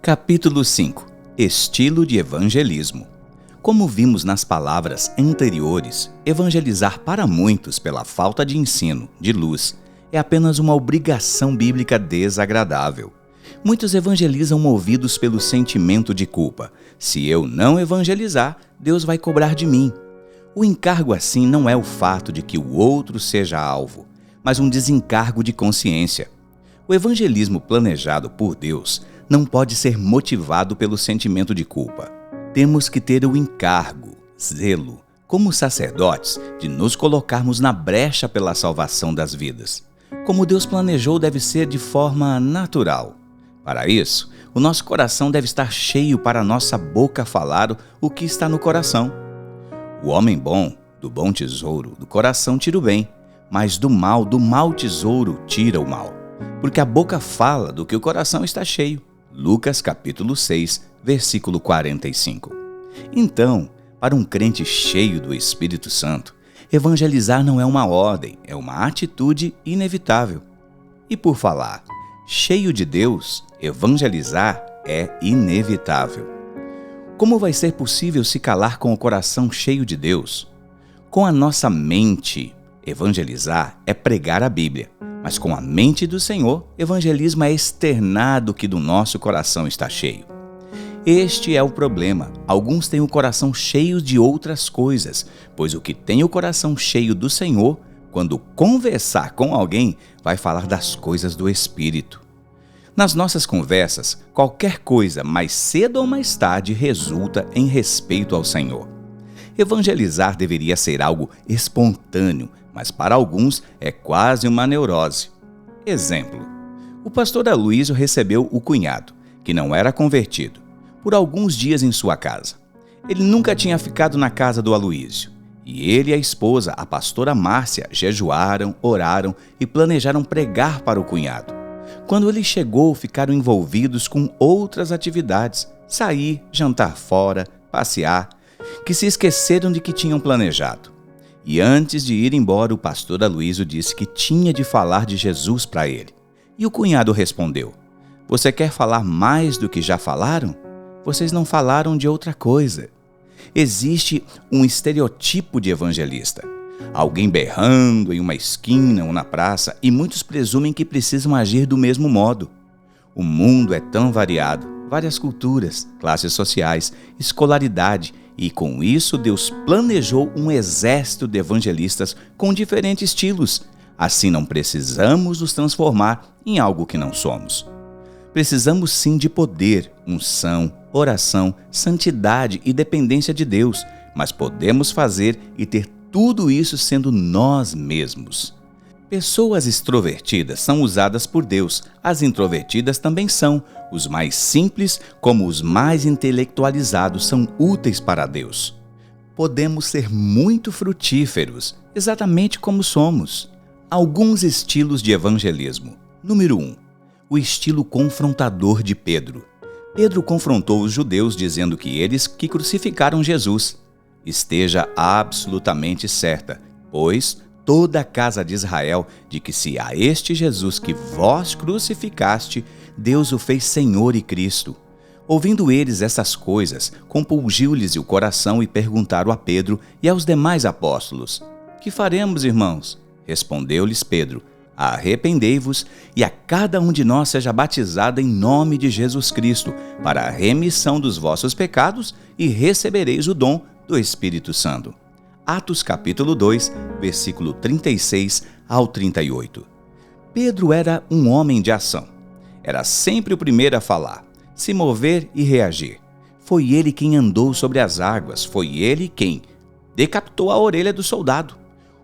Capítulo 5. Estilo de evangelismo. Como vimos nas palavras anteriores, evangelizar para muitos pela falta de ensino, de luz, é apenas uma obrigação bíblica desagradável. Muitos evangelizam movidos pelo sentimento de culpa. Se eu não evangelizar, Deus vai cobrar de mim. O encargo assim não é o fato de que o outro seja alvo, mas um desencargo de consciência. O evangelismo planejado por Deus não pode ser motivado pelo sentimento de culpa. Temos que ter o encargo, zelo, como sacerdotes, de nos colocarmos na brecha pela salvação das vidas. Como Deus planejou, deve ser de forma natural. Para isso, o nosso coração deve estar cheio para a nossa boca falar o que está no coração. O homem bom, do bom tesouro, do coração tira o bem, mas do mau tesouro tira o mal. Porque a boca fala do que o coração está cheio. Lucas capítulo 6, versículo 45. Então, para um crente cheio do Espírito Santo, evangelizar não é uma ordem, é uma atitude inevitável. E por falar cheio de Deus, evangelizar é inevitável. Como vai ser possível se calar com o coração cheio de Deus? Com a nossa mente, evangelizar é pregar a Bíblia. Mas com a mente do Senhor, evangelismo é externar do que do nosso coração está cheio. Este é o problema. Alguns têm o coração cheio de outras coisas, pois o que tem o coração cheio do Senhor, quando conversar com alguém, vai falar das coisas do Espírito. Nas nossas conversas, qualquer coisa, mais cedo ou mais tarde, resulta em respeito ao Senhor. Evangelizar deveria ser algo espontâneo, mas para alguns é quase uma neurose. Exemplo: o pastor Aloísio recebeu o cunhado, que não era convertido, por alguns dias em sua casa. Ele nunca tinha ficado na casa do Aloísio, e ele e a esposa, a pastora Márcia, jejuaram, oraram e planejaram pregar para o cunhado. Quando ele chegou, ficaram envolvidos com outras atividades, sair, jantar fora, passear, que se esqueceram de que tinham planejado. E antes de ir embora, o pastor Aloísio disse que tinha de falar de Jesus para ele. E o cunhado respondeu: "Você quer falar mais do que já falaram? Vocês não falaram de outra coisa." Existe um estereotipo de evangelista. Alguém berrando em uma esquina ou na praça, e muitos presumem que precisam agir do mesmo modo. O mundo é tão variado, várias culturas, classes sociais, escolaridade, e com isso Deus planejou um exército de evangelistas com diferentes estilos. Assim não precisamos nos transformar em algo que não somos. Precisamos sim de poder, unção, oração, santidade e dependência de Deus, mas podemos fazer e ter tudo isso sendo nós mesmos. Pessoas extrovertidas são usadas por Deus, as introvertidas também são. Os mais simples, como os mais intelectualizados, são úteis para Deus. Podemos ser muito frutíferos, exatamente como somos. Alguns estilos de evangelismo. Número 1. O estilo confrontador de Pedro. Pedro confrontou os judeus dizendo que eles que crucificaram Jesus. Esteja absolutamente certa, pois toda a casa de Israel, de que se a este Jesus que vós crucificaste, Deus o fez Senhor e Cristo. Ouvindo eles essas coisas, compungiu-lhes o coração e perguntaram a Pedro e aos demais apóstolos: "Que faremos, irmãos?" Respondeu-lhes Pedro: "Arrependei-vos e a cada um de nós seja batizado em nome de Jesus Cristo, para a remissão dos vossos pecados, e recebereis o dom do Espírito Santo." Atos capítulo 2, versículo 36 ao 38. Pedro era um homem de ação. Era sempre o primeiro a falar, se mover e reagir. Foi ele quem andou sobre as águas, foi ele quem decapitou a orelha do soldado.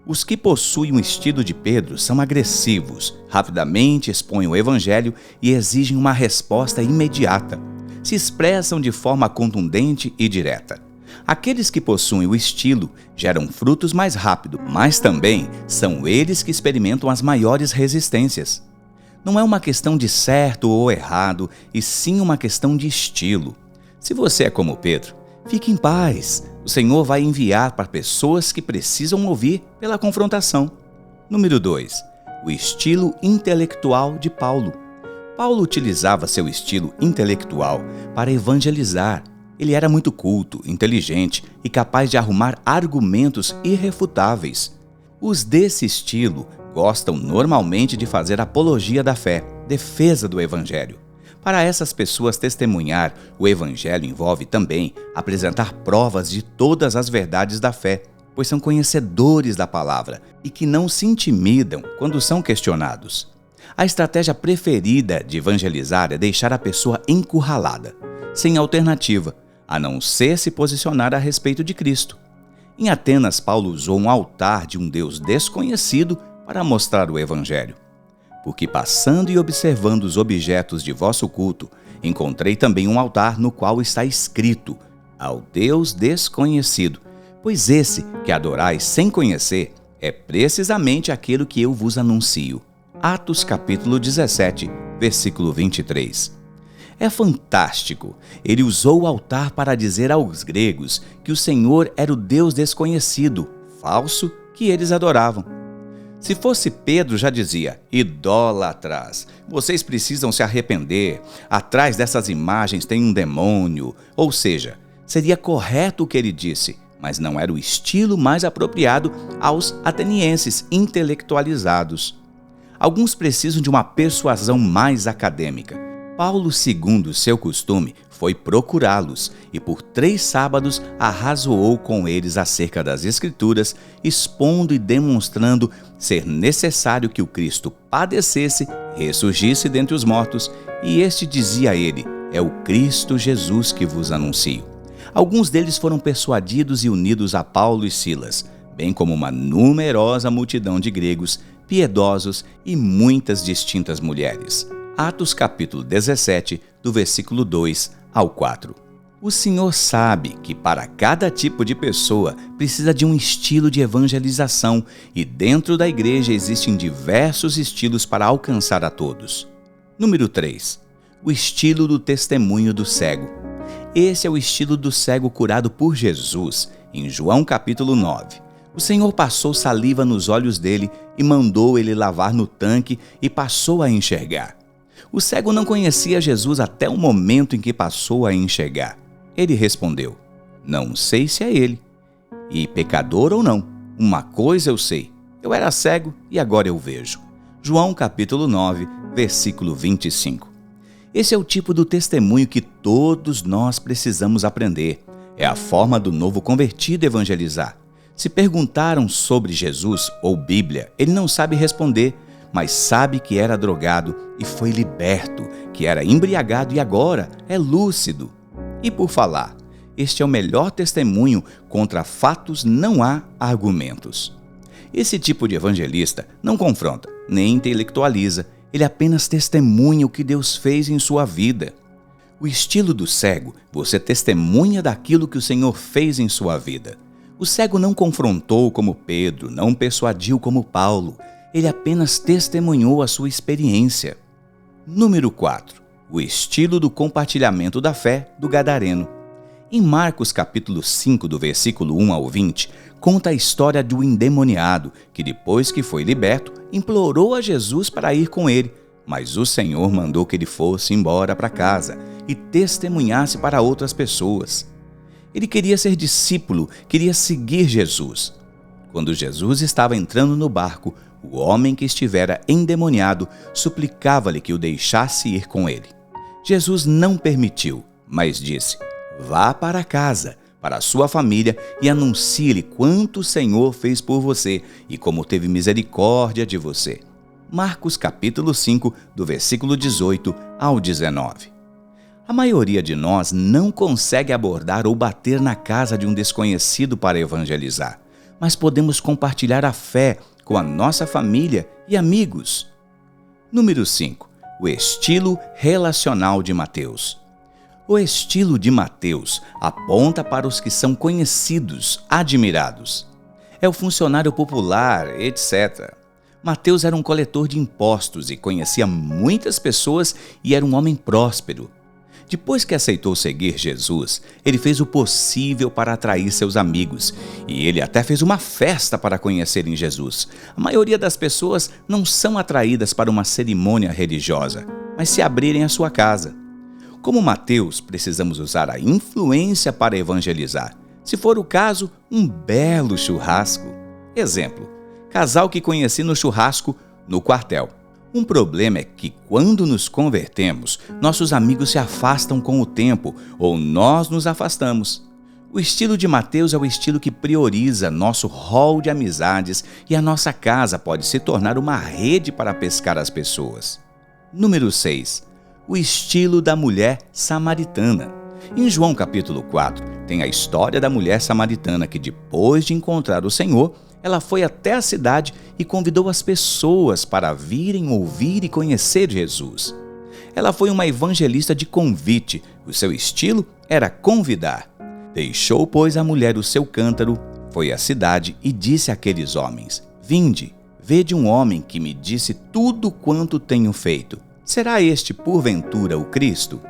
Os que possuem o estilo de Pedro são agressivos, rapidamente expõem o evangelho e exigem uma resposta imediata. Se expressam de forma contundente e direta. Aqueles que possuem o estilo geram frutos mais rápido, mas também são eles que experimentam as maiores resistências. Não é uma questão de certo ou errado, e sim uma questão de estilo. Se você é como Pedro, fique em paz. O Senhor vai enviar para pessoas que precisam ouvir pela confrontação. Número 2. O estilo intelectual de Paulo. Paulo utilizava seu estilo intelectual para evangelizar. Ele era muito culto, inteligente e capaz de arrumar argumentos irrefutáveis. Os desse estilo gostam normalmente de fazer apologia da fé, defesa do evangelho. Para essas pessoas, testemunhar o evangelho envolve também apresentar provas de todas as verdades da fé, pois são conhecedores da palavra e que não se intimidam quando são questionados. A estratégia preferida de evangelizar é deixar a pessoa encurralada, sem alternativa, a não ser se posicionar a respeito de Cristo. Em Atenas, Paulo usou um altar de um Deus desconhecido para mostrar o evangelho. Porque passando e observando os objetos de vosso culto, encontrei também um altar no qual está escrito: ao Deus desconhecido, pois esse que adorais sem conhecer é precisamente aquilo que eu vos anuncio. Atos capítulo 17, versículo 23. É fantástico. Ele usou o altar para dizer aos gregos que o Senhor era o Deus desconhecido, falso, que eles adoravam. Se fosse Pedro, já dizia: idólatras, vocês precisam se arrepender, atrás dessas imagens tem um demônio. Ou seja, seria correto o que ele disse, mas não era o estilo mais apropriado aos atenienses intelectualizados. Alguns precisam de uma persuasão mais acadêmica. Paulo, segundo seu costume, foi procurá-los e por 3 sábados arrazoou com eles acerca das Escrituras, expondo e demonstrando ser necessário que o Cristo padecesse, ressurgisse dentre os mortos, e este dizia a ele: é o Cristo Jesus que vos anuncio. Alguns deles foram persuadidos e unidos a Paulo e Silas, bem como uma numerosa multidão de gregos, piedosos e muitas distintas mulheres. Atos capítulo 17, do versículo 2 ao 4. O Senhor sabe que para cada tipo de pessoa precisa de um estilo de evangelização e dentro da igreja existem diversos estilos para alcançar a todos. Número 3. O estilo do testemunho do cego. Esse é o estilo do cego curado por Jesus, em João capítulo 9. O Senhor passou saliva nos olhos dele e mandou ele lavar no tanque e passou a enxergar. O cego não conhecia Jesus até o momento em que passou a enxergar. Ele respondeu: não sei se é ele. E pecador ou não, uma coisa eu sei, eu era cego e agora eu vejo. João capítulo 9, versículo 25. Esse é o tipo do testemunho que todos nós precisamos aprender. É a forma do novo convertido evangelizar. Se perguntaram sobre Jesus ou Bíblia, ele não sabe responder, mas sabe que era drogado e foi liberto, que era embriagado e agora é lúcido. E por falar, este é o melhor testemunho. Contra fatos não há argumentos. Esse tipo de evangelista não confronta, nem intelectualiza, ele apenas testemunha o que Deus fez em sua vida. O estilo do cego, você testemunha daquilo que o Senhor fez em sua vida. O cego não confrontou como Pedro, não persuadiu como Paulo, ele apenas testemunhou a sua experiência. Número 4. O estilo do compartilhamento da fé do gadareno. Em Marcos capítulo 5, do versículo 1 ao 20, conta a história do endemoniado, que depois que foi liberto, implorou a Jesus para ir com ele, mas o Senhor mandou que ele fosse embora para casa e testemunhasse para outras pessoas. Ele queria ser discípulo, queria seguir Jesus. Quando Jesus estava entrando no barco, o homem que estivera endemoniado suplicava-lhe que o deixasse ir com ele. Jesus não permitiu, mas disse: vá para casa, para a sua família e anuncie-lhe quanto o Senhor fez por você e como teve misericórdia de você. Marcos capítulo 5, do versículo 18 ao 19. A maioria de nós não consegue abordar ou bater na casa de um desconhecido para evangelizar, mas podemos compartilhar a fé com a nossa família e amigos. Número 5. O estilo relacional de Mateus. O estilo de Mateus aponta para os que são conhecidos, admirados. É o funcionário popular, etc. Mateus era um coletor de impostos e conhecia muitas pessoas e era um homem próspero. Depois que aceitou seguir Jesus, ele fez o possível para atrair seus amigos e ele até fez uma festa para conhecerem Jesus. A maioria das pessoas não são atraídas para uma cerimônia religiosa. mas se abrirem a sua casa. Como Mateus, precisamos usar a influência para evangelizar. Se for o caso, um belo churrasco. Exemplo: casal que conheci no churrasco no quartel. Um problema é que, quando nos convertemos, nossos amigos se afastam com o tempo ou nós nos afastamos. O estilo de Mateus é o estilo que prioriza nosso rol de amizades e a nossa casa pode se tornar uma rede para pescar as pessoas. Número 6. O estilo da mulher samaritana. Em João capítulo 4, tem a história da mulher samaritana que, depois de encontrar o Senhor, ela foi até a cidade e convidou as pessoas para virem ouvir e conhecer Jesus. Ela foi uma evangelista de convite, o seu estilo era convidar. Deixou, pois, a mulher o seu cântaro, foi à cidade e disse àqueles homens: Vinde, vede um homem que me disse tudo quanto tenho feito. Será este, porventura, o Cristo?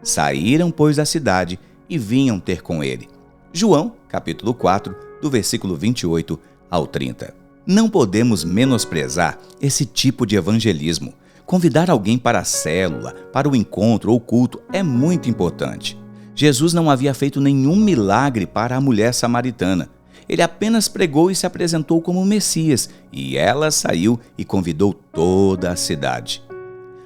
Saíram, pois, da cidade e vinham ter com ele. João, capítulo 4, do versículo 28 ao 30. Não podemos menosprezar esse tipo de evangelismo. Convidar alguém para a célula, para o encontro ou culto é muito importante. Jesus não havia feito nenhum milagre para a mulher samaritana. Ele apenas pregou e se apresentou como Messias, e ela saiu e convidou toda a cidade.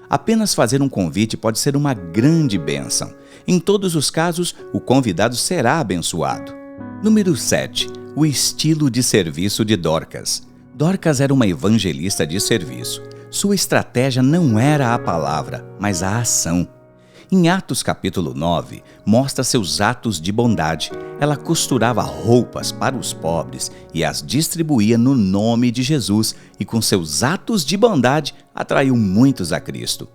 Apenas fazer um convite pode ser uma grande bênção. Em todos os casos, o convidado será abençoado. Número 7. O estilo de serviço de Dorcas. Dorcas era uma evangelista de serviço. Sua estratégia não era a palavra, mas a ação. Em Atos capítulo 9, mostra seus atos de bondade. Ela costurava roupas para os pobres e as distribuía no nome de Jesus, e com seus atos de bondade atraiu muitos a Cristo.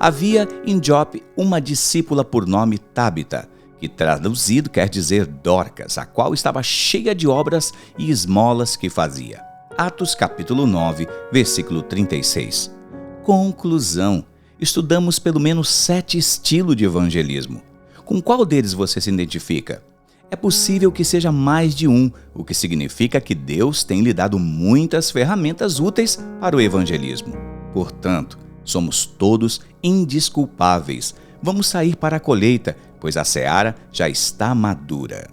Havia em Jope uma discípula por nome Tabita, que traduzido quer dizer Dorcas, a qual estava cheia de obras e esmolas que fazia. Atos capítulo 9, versículo 36. Conclusão. Estudamos pelo menos 7 estilos de evangelismo. Com qual deles você se identifica? É possível que seja mais de um, o que significa que Deus tem lhe dado muitas ferramentas úteis para o evangelismo. Portanto, somos todos indesculpáveis. Vamos sair para a colheita, pois a seara já está madura.